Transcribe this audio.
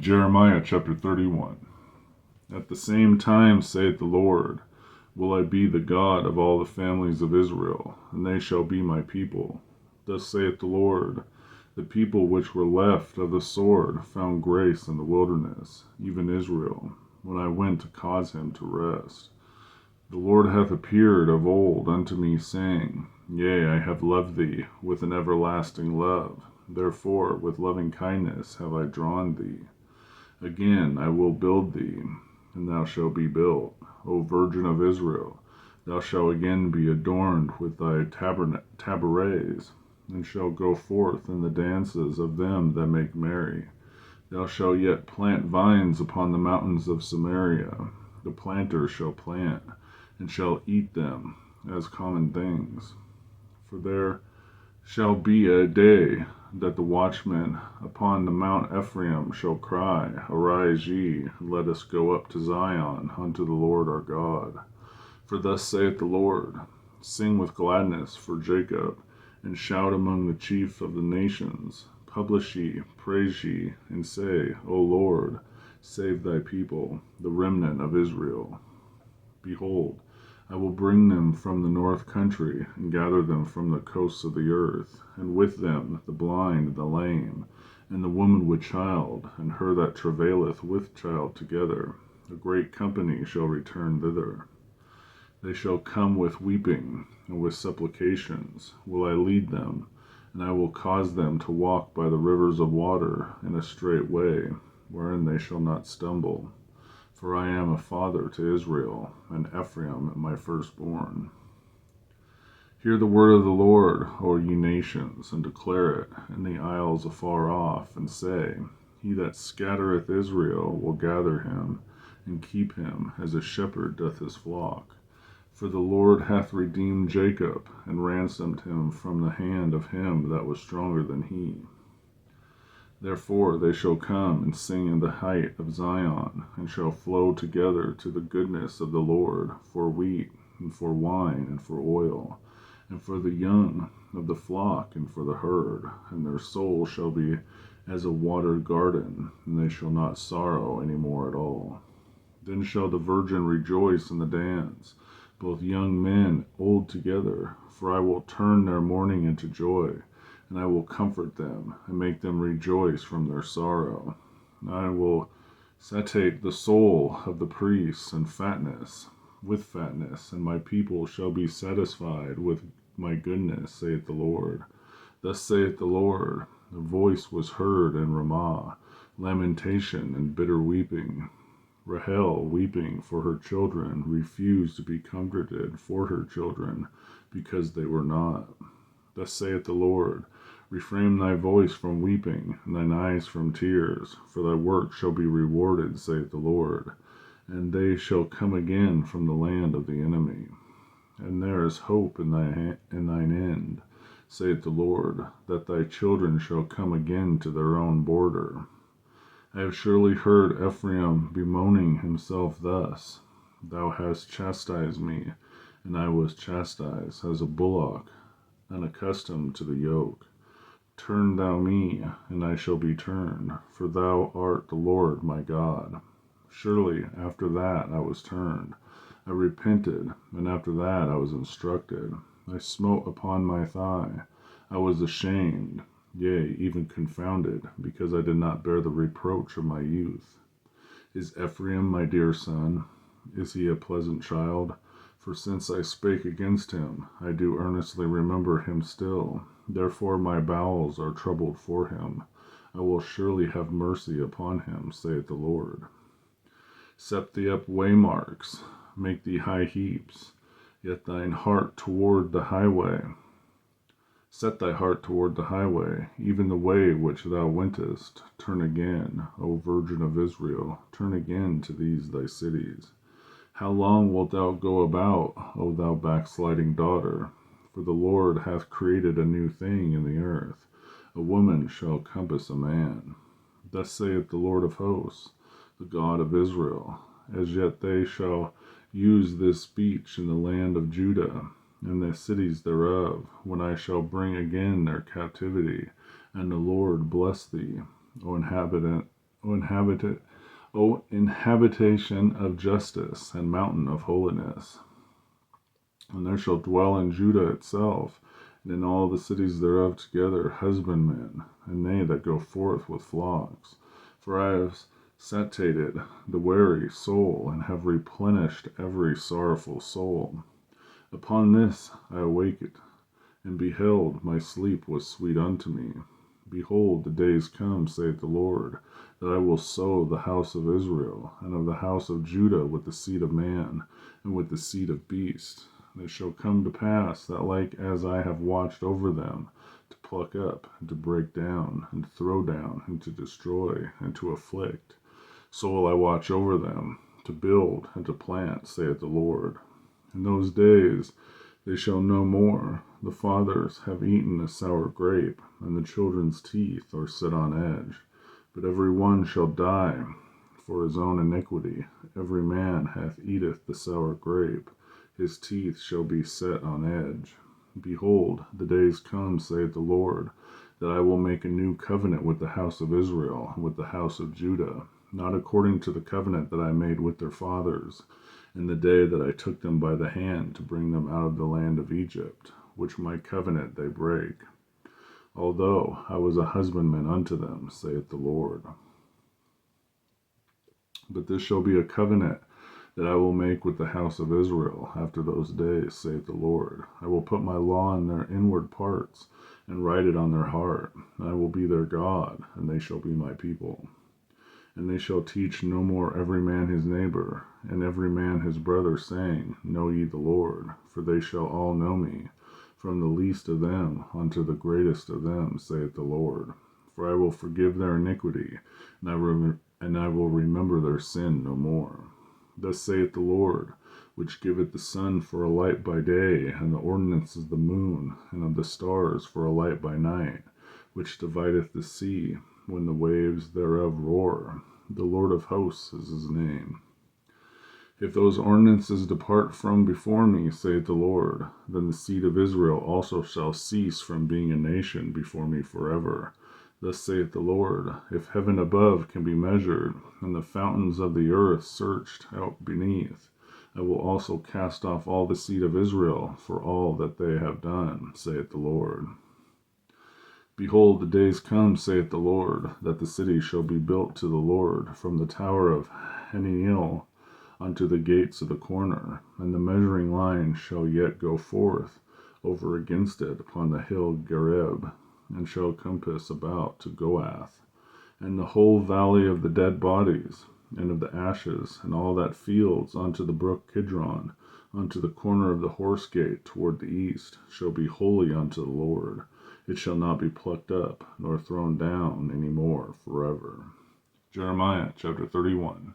Jeremiah chapter 31. At the same time, saith the Lord, will I be the God of all the families of Israel, and they shall be my people. Thus saith the Lord, the people which were left of the sword found grace in the wilderness, even Israel, when I went to cause him to rest. The Lord hath appeared of old unto me, saying, Yea, I have loved thee with an everlasting love. Therefore with loving kindness have I drawn thee. Again I will build thee, and thou shalt be built. O Virgin of Israel, thou shalt again be adorned with thy tabrets, and shalt go forth in the dances of them that make merry. Thou shalt yet plant vines upon the mountains of Samaria. The planter shall plant, and shall eat them as common things. For there shall be a day that the watchmen upon the Mount Ephraim shall cry, Arise ye, let us go up to Zion, unto the Lord our God. For thus saith the Lord, Sing with gladness for Jacob, and shout among the chief of the nations. Publish ye, praise ye, and say, O Lord, save thy people, the remnant of Israel. Behold, I will bring them from the north country, and gather them from the coasts of the earth, and with them the blind and the lame, and the woman with child, and her that travaileth with child together. A great company shall return thither. They shall come with weeping, and with supplications will I lead them, and I will cause them to walk by the rivers of water in a straight way, wherein they shall not stumble. For I am a father to Israel, and Ephraim my firstborn. Hear the word of the Lord, O ye nations, and declare it in the isles afar off, and say, He that scattereth Israel will gather him, and keep him, as a shepherd doth his flock. For the Lord hath redeemed Jacob, and ransomed him from the hand of him that was stronger than he. Therefore they shall come and sing in the height of Zion, and shall flow together to the goodness of the Lord, for wheat, and for wine, and for oil, and for the young of the flock, and for the herd. And their soul shall be as a watered garden, and they shall not sorrow any more at all. Then shall the virgin rejoice in the dance, both young men old together, for I will turn their mourning into joy, and I will comfort them, and make them rejoice from their sorrow. And I will satiate the soul of the priests with fatness, and my people shall be satisfied with my goodness, saith the Lord. Thus saith the Lord, a voice was heard in Ramah, lamentation and bitter weeping. Rahel, weeping for her children, refused to be comforted for her children, because they were not. Thus saith the Lord, Refrain thy voice from weeping, and thine eyes from tears, for thy work shall be rewarded, saith the Lord, and they shall come again from the land of the enemy. And there is hope in thine end, saith the Lord, that thy children shall come again to their own border. I have surely heard Ephraim bemoaning himself thus, Thou hast chastised me, and I was chastised, as a bullock, unaccustomed to the yoke. Turn thou me, and I shall be turned, for thou art the Lord my God. Surely after that I was turned. I repented, and after that I was instructed. I smote upon my thigh. I was ashamed, yea, even confounded, because I did not bear the reproach of my youth. Is Ephraim my dear son? Is he a pleasant child? For since I spake against him, I do earnestly remember him still. Therefore my bowels are troubled for him. I will surely have mercy upon him, saith the Lord. Set thee up waymarks, make thee high heaps, yet thine heart toward the highway. Set thy heart toward the highway, even the way which thou wentest. Turn again, O Virgin of Israel, turn again to these thy cities. How long wilt thou go about, O thou backsliding daughter? For the Lord hath created a new thing in the earth. A woman shall compass a man. Thus saith the Lord of hosts, the God of Israel. As yet they shall use this speech in the land of Judah, and the cities thereof, when I shall bring again their captivity, and the Lord bless thee, O inhabitant O inhabitation of justice and mountain of holiness. And there shall dwell in Judah itself, and in all the cities thereof together, husbandmen, and they that go forth with flocks. For I have satiated the weary soul, and have replenished every sorrowful soul. Upon this I awaked, and beheld, my sleep was sweet unto me. Behold, the days come, saith the Lord, that I will sow the house of Israel, and of the house of Judah with the seed of man, and with the seed of beast. And it shall come to pass that like as I have watched over them, to pluck up, and to break down, and to throw down, and to destroy, and to afflict, so will I watch over them, to build and to plant, saith the Lord. In those days they shall no more. The fathers have eaten a sour grape, and the children's teeth are set on edge. But every one shall die for his own iniquity. Every man hath eateth the sour grape. His teeth shall be set on edge. Behold, the days come, saith the Lord, that I will make a new covenant with the house of Israel, and with the house of Judah, not according to the covenant that I made with their fathers, in the day that I took them by the hand to bring them out of the land of Egypt, which my covenant they break, although I was a husbandman unto them, saith the Lord. But this shall be a covenant that I will make with the house of Israel after those days, saith the Lord. I will put my law in their inward parts, and write it on their heart. And I will be their God, and they shall be my people. And they shall teach no more every man his neighbor, and every man his brother, saying, Know ye the Lord? For they shall all know me, from the least of them unto the greatest of them, saith the Lord. For I will forgive their iniquity, and I will remember their sin no more. Thus saith the Lord, which giveth the sun for a light by day, and the ordinance of the moon, and of the stars for a light by night, which divideth the sea, when the waves thereof roar. The Lord of hosts is his name. If those ordinances depart from before me, saith the Lord, then the seed of Israel also shall cease from being a nation before me forever. Thus saith the Lord, if heaven above can be measured, and the fountains of the earth searched out beneath, I will also cast off all the seed of Israel for all that they have done, saith the Lord. Behold, the days come, saith the Lord, that the city shall be built to the Lord, from the tower of Heniel unto the gates of the corner, and the measuring line shall yet go forth over against it upon the hill Gareb, and shall compass about to Goath, and the whole valley of the dead bodies, and of the ashes, and all that fields unto the brook Kidron, unto the corner of the horse gate toward the east, shall be holy unto the Lord. It shall not be plucked up, nor thrown down any more forever. Jeremiah chapter 31.